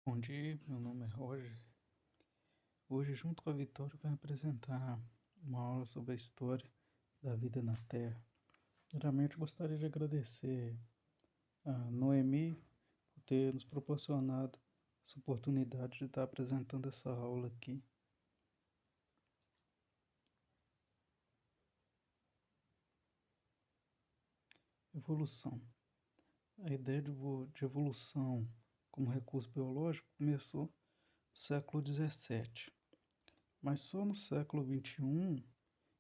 Bom dia, meu nome é Roger. Hoje, junto com a Vitória, eu venho apresentar uma aula sobre a história da vida na Terra. Primeiramente, gostaria de agradecer a Noemi por ter nos proporcionado essa oportunidade de estar apresentando essa aula aqui. Evolução. A ideia de evolução como recurso biológico começou no século XVII, mas só no século XXI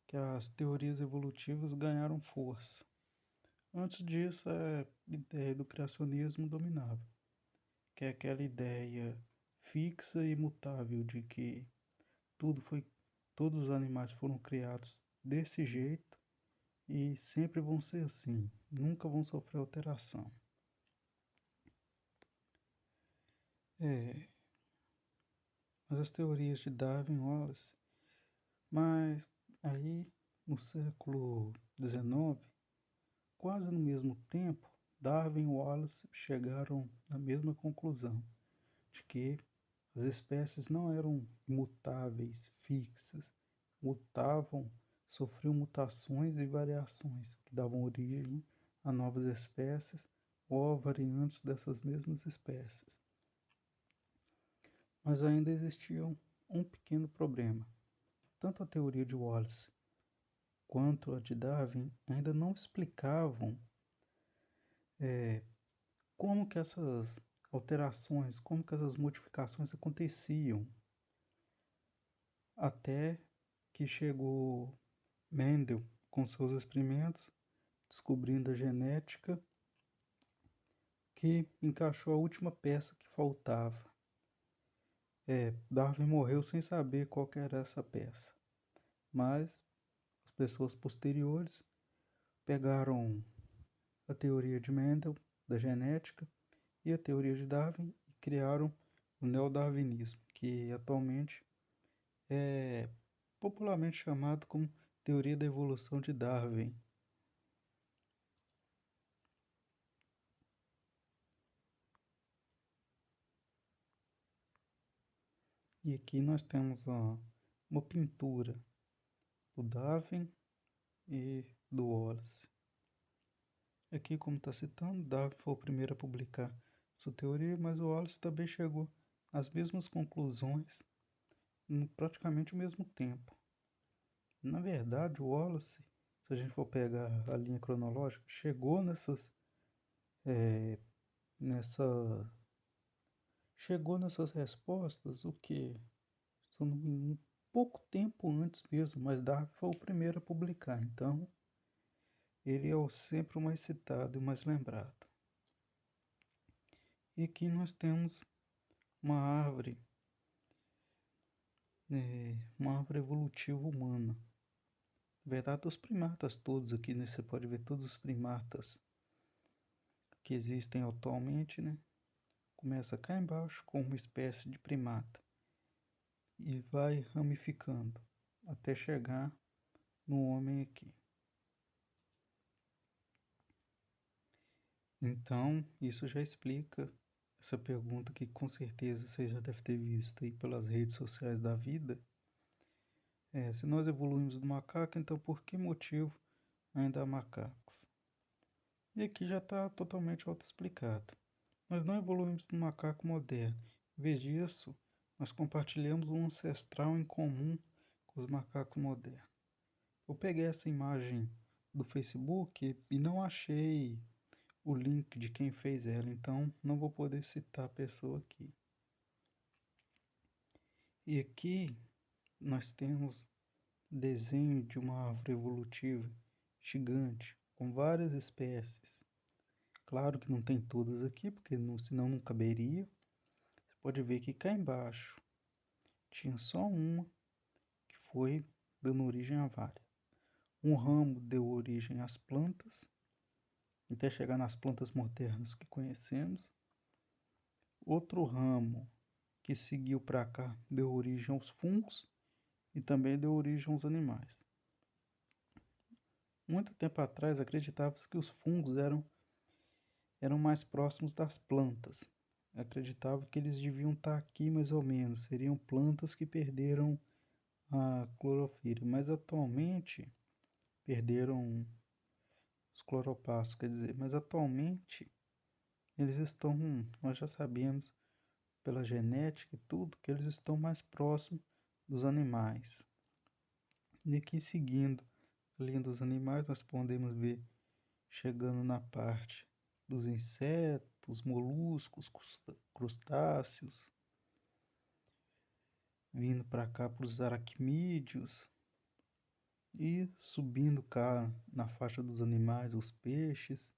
que as teorias evolutivas ganharam força. Antes disso, a ideia do criacionismo dominava, que é aquela ideia fixa e imutável de que todos os animais foram criados desse jeito e sempre vão ser assim, nunca vão sofrer alteração. É, mas as teorias de Darwin e Wallace, mas aí no século XIX, quase no mesmo tempo, Darwin e Wallace chegaram à mesma conclusão, de que as espécies não eram imutáveis, fixas, mutavam, sofriam mutações e variações que davam origem a novas espécies ou a variantes dessas mesmas espécies. Mas ainda existia um pequeno problema. Tanto a teoria de Wallace quanto a de Darwin ainda não explicavam como que essas alterações, como que essas modificações aconteciam, até que chegou Mendel com seus experimentos, descobrindo a genética, que encaixou a última peça que faltava. Darwin morreu sem saber qual que era essa peça, mas as pessoas posteriores pegaram a teoria de Mendel da genética e a teoria de Darwin e criaram o neodarwinismo, que atualmente é popularmente chamado como teoria da evolução de Darwin. E aqui nós temos uma pintura do Darwin e do Wallace. Aqui, como está citando, Darwin foi o primeiro a publicar sua teoria, mas o Wallace também chegou às mesmas conclusões em praticamente o mesmo tempo. Na verdade, o Wallace, se a gente for pegar a linha cronológica, chegou nessa chegou nessas respostas o que? Um pouco tempo antes mesmo, mas Darwin foi o primeiro a publicar, então ele é sempre o mais citado e o mais lembrado. E aqui nós temos uma árvore, uma árvore evolutiva humana. Na verdade, os primatas todos aqui, né? Você pode ver todos os primatas que existem atualmente, né? Começa cá embaixo com uma espécie de primata e vai ramificando até chegar no homem aqui. Então, isso já explica essa pergunta que com certeza você já deve ter visto aí pelas redes sociais da vida. Se nós evoluímos do macaco, então por que motivo ainda há macacos? E aqui já está totalmente autoexplicado. Nós não evoluímos do macaco moderno. Em vez disso, nós compartilhamos um ancestral em comum com os macacos modernos. Eu peguei essa imagem do Facebook e não achei o link de quem fez ela, então não vou poder citar a pessoa aqui. E aqui nós temos desenho de uma árvore evolutiva gigante, com várias espécies. Claro que não tem todas aqui, porque senão não caberia. Você pode ver que cá embaixo tinha só uma que foi dando origem a várias. Um ramo deu origem às plantas, até chegar nas plantas modernas que conhecemos. Outro ramo que seguiu para cá deu origem aos fungos e também deu origem aos animais. Muito tempo atrás acreditava-se que os fungos eram mais próximos das plantas. acreditava que eles deviam estar aqui mais ou menos, seriam plantas que perderam a clorofila, mas atualmente perderam os cloroplastos, quer dizer, mas atualmente eles estão, nós já sabemos pela genética e tudo, que eles estão mais próximos dos animais. E aqui seguindo a linha dos animais, nós podemos ver chegando na parte dos insetos, moluscos, crustáceos, vindo para cá para os aracnídeos e subindo cá na faixa dos animais, os peixes,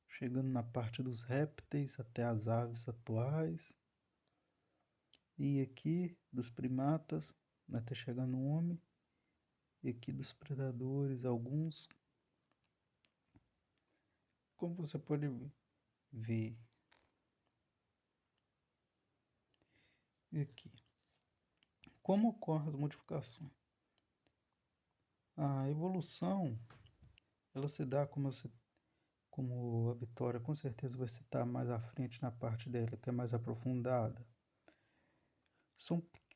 chegando na parte dos répteis até as aves atuais, e aqui dos primatas até chegar no homem, e aqui dos predadores, alguns, como você pode ver. E aqui, como ocorrem as modificações? A evolução, ela se dá, como a Vitória com certeza vai citar mais à frente na parte dela, que é mais aprofundada.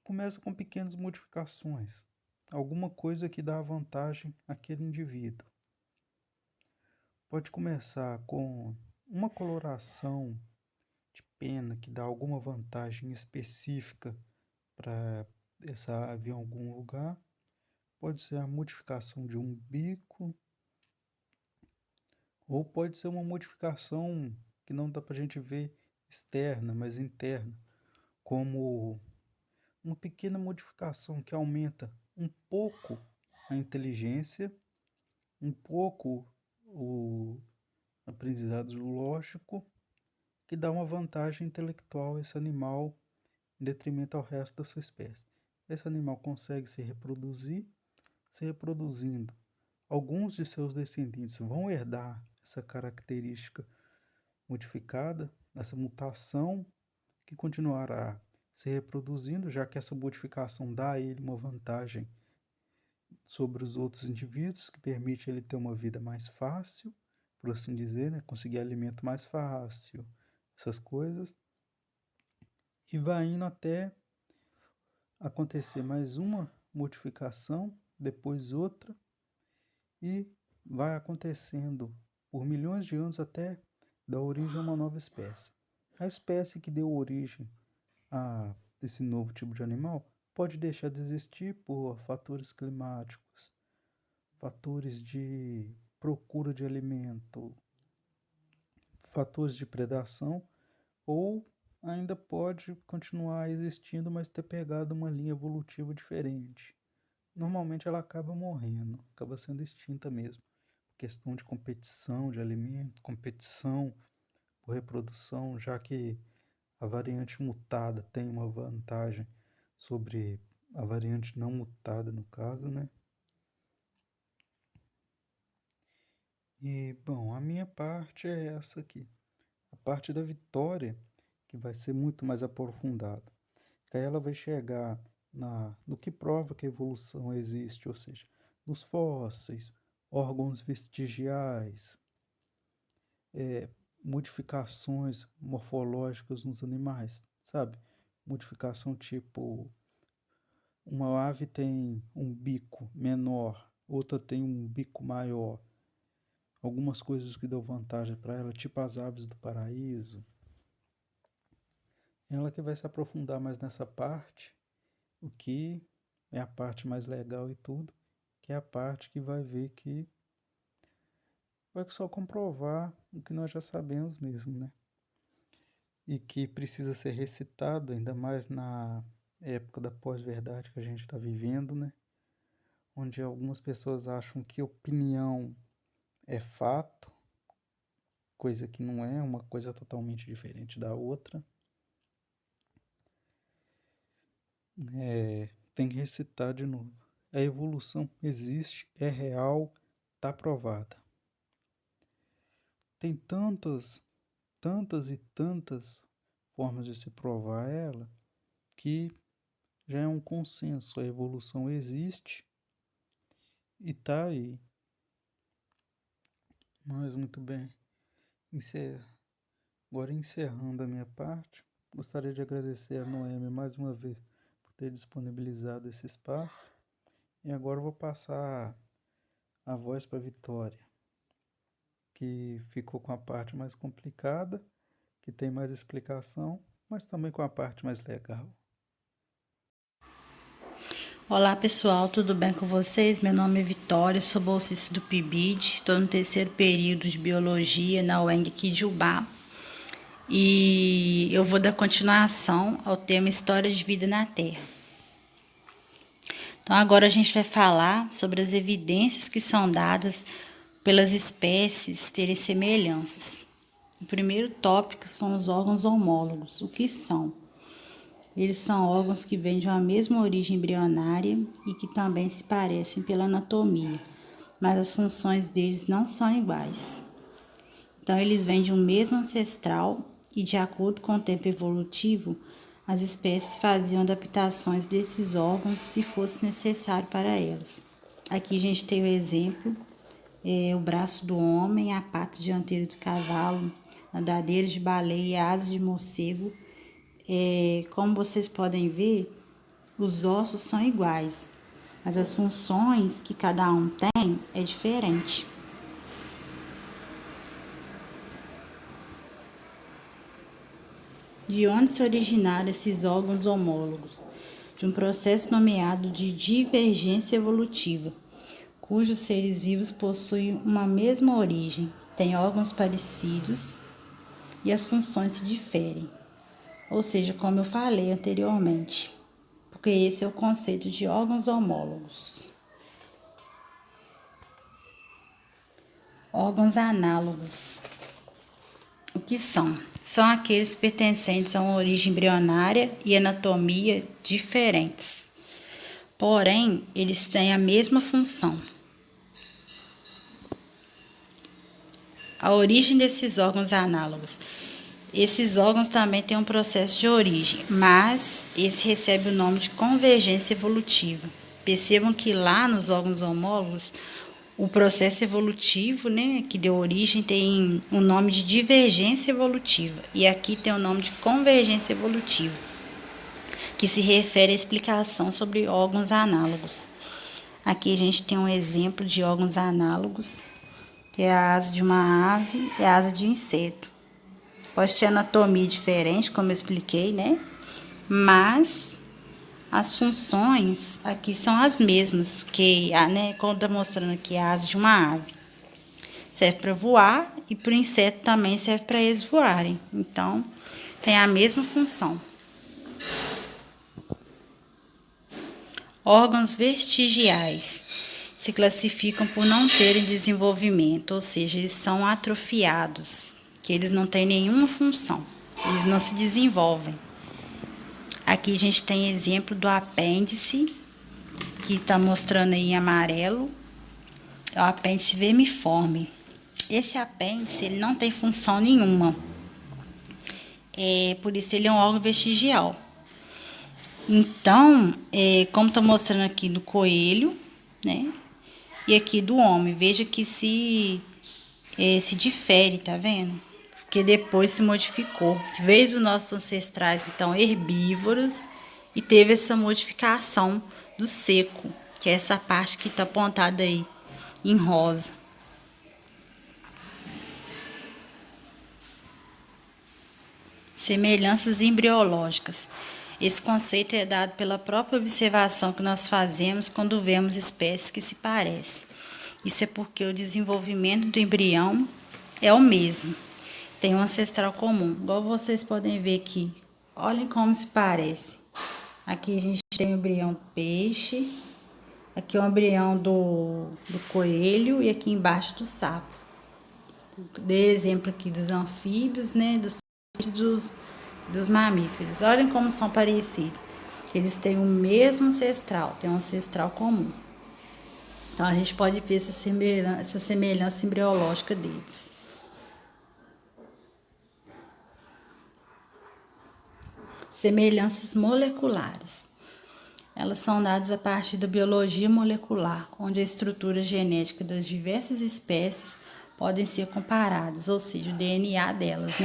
Começa com pequenas modificações, alguma coisa que dá vantagem àquele indivíduo. Pode começar com uma coloração de pena que dá alguma vantagem específica para essa ave em algum lugar. Pode ser a modificação de um bico, ou pode ser uma modificação que não dá para a gente ver externa, mas interna, como uma pequena modificação que aumenta um pouco a inteligência, um pouco o aprendizado lógico, que dá uma vantagem intelectual a esse animal em detrimento ao resto da sua espécie. Esse animal consegue se reproduzindo. Alguns de seus descendentes vão herdar essa característica modificada, essa mutação que continuará se reproduzindo, já que essa modificação dá a ele uma vantagem sobre os outros indivíduos, que permite ele ter uma vida mais fácil, por assim dizer, né? Conseguir alimento mais fácil, essas coisas. E vai indo até acontecer mais uma modificação, depois outra, e vai acontecendo por milhões de anos até dar origem a uma nova espécie. A espécie que deu origem a esse novo tipo de animal pode deixar de existir por fatores climáticos, fatores de procura de alimento, fatores de predação, ou ainda pode continuar existindo, mas ter pegado uma linha evolutiva diferente. Normalmente ela acaba morrendo, acaba sendo extinta mesmo. Questão de competição de alimento, competição por reprodução, já que a variante mutada tem uma vantagem sobre a variante não mutada, no caso, né? E, bom, a minha parte é essa aqui. A parte da Vitória, que vai ser muito mais aprofundada. Que aí ela vai chegar no que prova que a evolução existe, ou seja, nos fósseis, órgãos vestigiais, modificações morfológicas nos animais, sabe? Modificação tipo, uma ave tem um bico menor, outra tem um bico maior. Algumas coisas que dão vantagem para ela, tipo as aves do paraíso. Ela que vai se aprofundar mais nessa parte, o que é a parte mais legal e tudo, que é a parte que vai ver que vai só comprovar o que nós já sabemos mesmo, né? E que precisa ser recitado, ainda mais na época da pós-verdade que a gente está vivendo, né? Onde algumas pessoas acham que opinião é fato, coisa que não é, uma coisa totalmente diferente da outra. Tem que recitar de novo. A evolução existe, é real, está provada. Tem tantas e tantas formas de se provar ela que já é um consenso. A evolução existe e está aí. Mas muito bem. Agora, encerrando a minha parte, gostaria de agradecer a Noemi mais uma vez por ter disponibilizado esse espaço. E agora eu vou passar a voz para a Vitória, que ficou com a parte mais complicada, que tem mais explicação, mas também com a parte mais legal. Olá pessoal, tudo bem com vocês? Meu nome é Vitória, sou bolsista do PIBID, estou no terceiro período de Biologia na UENG aqui de Ubá. E eu vou dar continuação ao tema História de Vida na Terra. Então agora a gente vai falar sobre as evidências que são dadas pelas espécies terem semelhanças. O primeiro tópico são os órgãos homólogos. O que são? Eles são órgãos que vêm de uma mesma origem embrionária e que também se parecem pela anatomia, mas as funções deles não são iguais. Então, eles vêm de um mesmo ancestral e, de acordo com o tempo evolutivo, as espécies faziam adaptações desses órgãos se fosse necessário para elas. Aqui a gente tem o exemplo, o braço do homem, a pata dianteira do cavalo, a andadeira de baleia e a asa de morcego. Como vocês podem ver, os ossos são iguais, mas as funções que cada um tem é diferente. De onde se originaram esses órgãos homólogos? De um processo nomeado de divergência evolutiva, cujos seres vivos possuem uma mesma origem, têm órgãos parecidos e as funções se diferem. Ou seja, como eu falei anteriormente, porque esse é o conceito de órgãos homólogos. Órgãos análogos. O que são? São aqueles pertencentes a uma origem embrionária e anatomia diferentes. Porém, eles têm a mesma função. A origem desses órgãos análogos. Esses órgãos também têm um processo de origem, mas esse recebe o nome de convergência evolutiva. Percebam que lá nos órgãos homólogos, o processo evolutivo, que deu origem, tem o nome de divergência evolutiva. E aqui tem o nome de convergência evolutiva, que se refere à explicação sobre órgãos análogos. Aqui a gente tem um exemplo de órgãos análogos, que é a asa de uma ave e a asa de inseto. Pode ter anatomia diferente, como eu expliquei, mas as funções aqui são as mesmas, que, como está mostrando aqui, a asa de uma ave serve para voar e para o inseto também serve para eles voarem. Então, tem a mesma função. Órgãos vestigiais se classificam por não terem desenvolvimento, ou seja, eles são atrofiados, que eles não têm nenhuma função, eles não se desenvolvem. Aqui a gente tem exemplo do apêndice, que está mostrando aí em amarelo, é o apêndice vermiforme. Esse apêndice ele não tem função nenhuma, por isso ele é um órgão vestigial. Então, como está mostrando aqui do coelho, e aqui do homem, veja que se difere, tá vendo? Porque depois se modificou. Veio dos nossos ancestrais, então, herbívoros, e teve essa modificação do seco, que é essa parte que está apontada aí em rosa. Semelhanças embriológicas. Esse conceito é dado pela própria observação que nós fazemos quando vemos espécies que se parecem. Isso é porque o desenvolvimento do embrião é o mesmo. Tem um ancestral comum, igual vocês podem ver aqui. Olhem como se parece. Aqui a gente tem o embrião do peixe, aqui é o embrião do coelho e aqui embaixo do sapo. Dei exemplo aqui dos anfíbios, dos mamíferos. Olhem como são parecidos. Eles têm o mesmo ancestral, têm um ancestral comum. Então, a gente pode ver essa semelhança embriológica deles. Semelhanças moleculares. Elas são dadas a partir da biologia molecular, onde a estrutura genética das diversas espécies podem ser comparadas, ou seja, o DNA delas,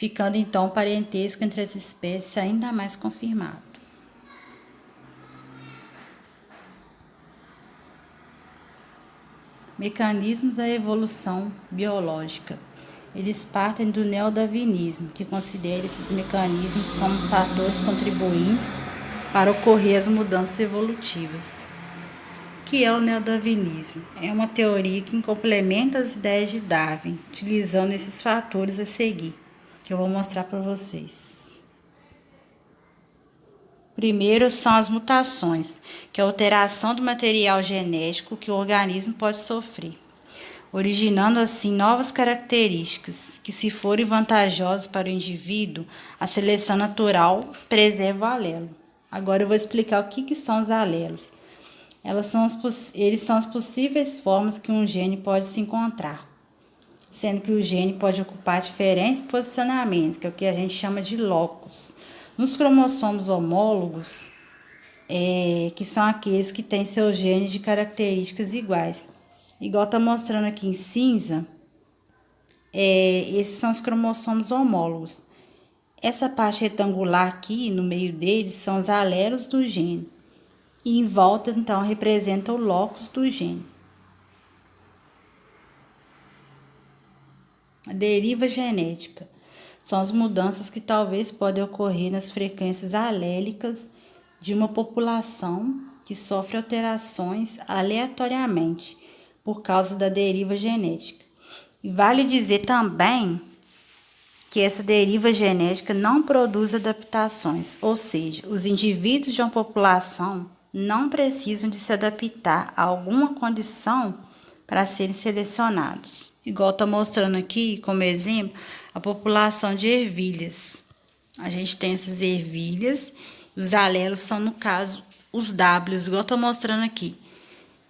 ficando então o parentesco entre as espécies ainda mais confirmado. Mecanismos da evolução biológica. Eles partem do neodarwinismo, que considera esses mecanismos como fatores contribuintes para ocorrer as mudanças evolutivas. O que é o neodarwinismo? É uma teoria que complementa as ideias de Darwin, utilizando esses fatores a seguir, que eu vou mostrar para vocês. Primeiro são as mutações, que é a alteração do material genético que o organismo pode sofrer, originando assim novas características que, se forem vantajosas para o indivíduo, a seleção natural preserva o alelo. Agora eu vou explicar o que são os alelos. Eles são as possíveis formas que um gene pode se encontrar, sendo que o gene pode ocupar diferentes posicionamentos, que é o que a gente chama de locus. Nos cromossomos homólogos, que são aqueles que têm seus genes de características iguais. Igual está mostrando aqui em cinza, esses são os cromossomos homólogos. Essa parte retangular aqui, no meio deles, são os alelos do gene. E em volta, então, representa o locus do gene. A deriva genética são as mudanças que talvez podem ocorrer nas frequências alélicas de uma população que sofre alterações aleatoriamente por causa da deriva genética. E vale dizer também que essa deriva genética não produz adaptações, ou seja, os indivíduos de uma população não precisam de se adaptar a alguma condição para serem selecionados. Igual está mostrando aqui como exemplo a população de ervilhas. A gente tem essas ervilhas, e os alelos são, no caso, os Ws, igual está mostrando aqui.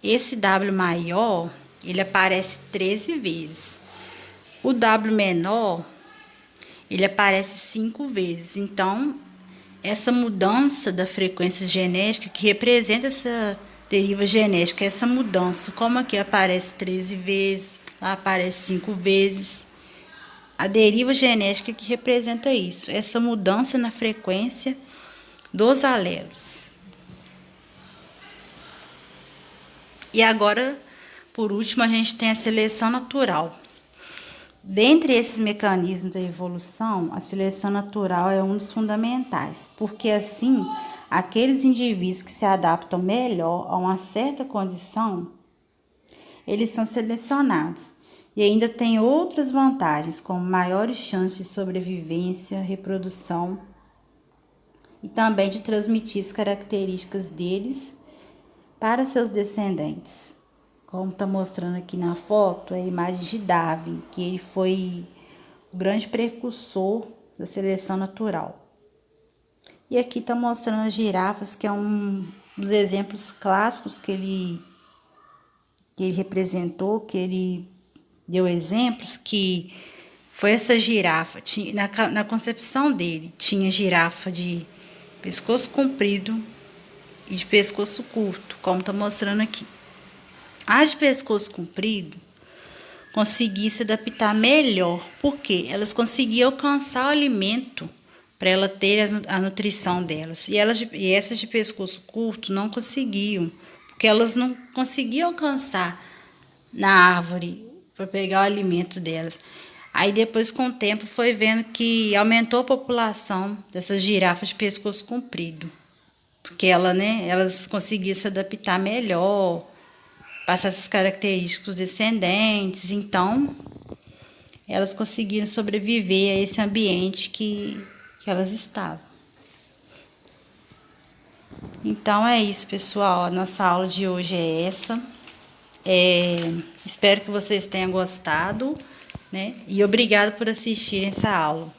Esse W maior, ele aparece 13 vezes. O W menor, ele aparece 5 vezes. Então, essa mudança da frequência genética, que representa essa deriva genética, essa mudança, como aqui aparece 13 vezes, lá aparece 5 vezes. A deriva genética que representa isso, essa mudança na frequência dos alelos. E agora, por último, a gente tem a seleção natural. Dentre esses mecanismos da evolução, a seleção natural é um dos fundamentais, porque assim, aqueles indivíduos que se adaptam melhor a uma certa condição, eles são selecionados. E ainda tem outras vantagens, como maiores chances de sobrevivência, reprodução e também de transmitir as características deles para seus descendentes. Como está mostrando aqui na foto, é a imagem de Darwin, que ele foi o grande precursor da seleção natural. E aqui está mostrando as girafas, que é um dos exemplos clássicos que ele representou, que ele deu exemplos, que foi essa girafa. Na concepção dele, tinha girafa de pescoço comprido e de pescoço curto, como está mostrando aqui. A de pescoço comprido conseguia se adaptar melhor, porque elas conseguiam alcançar o alimento para ela ter a nutrição delas. E essas de pescoço curto não conseguiam, porque elas não conseguiam alcançar na árvore para pegar o alimento delas. Aí depois, com o tempo, foi vendo que aumentou a população dessas girafas de pescoço comprido, porque elas conseguiam se adaptar melhor, passar essas características para os descendentes. Então, elas conseguiram sobreviver a esse ambiente que elas estavam. Então, é isso, pessoal. A nossa aula de hoje é essa. Espero que vocês tenham gostado, né? E obrigado por assistir essa aula.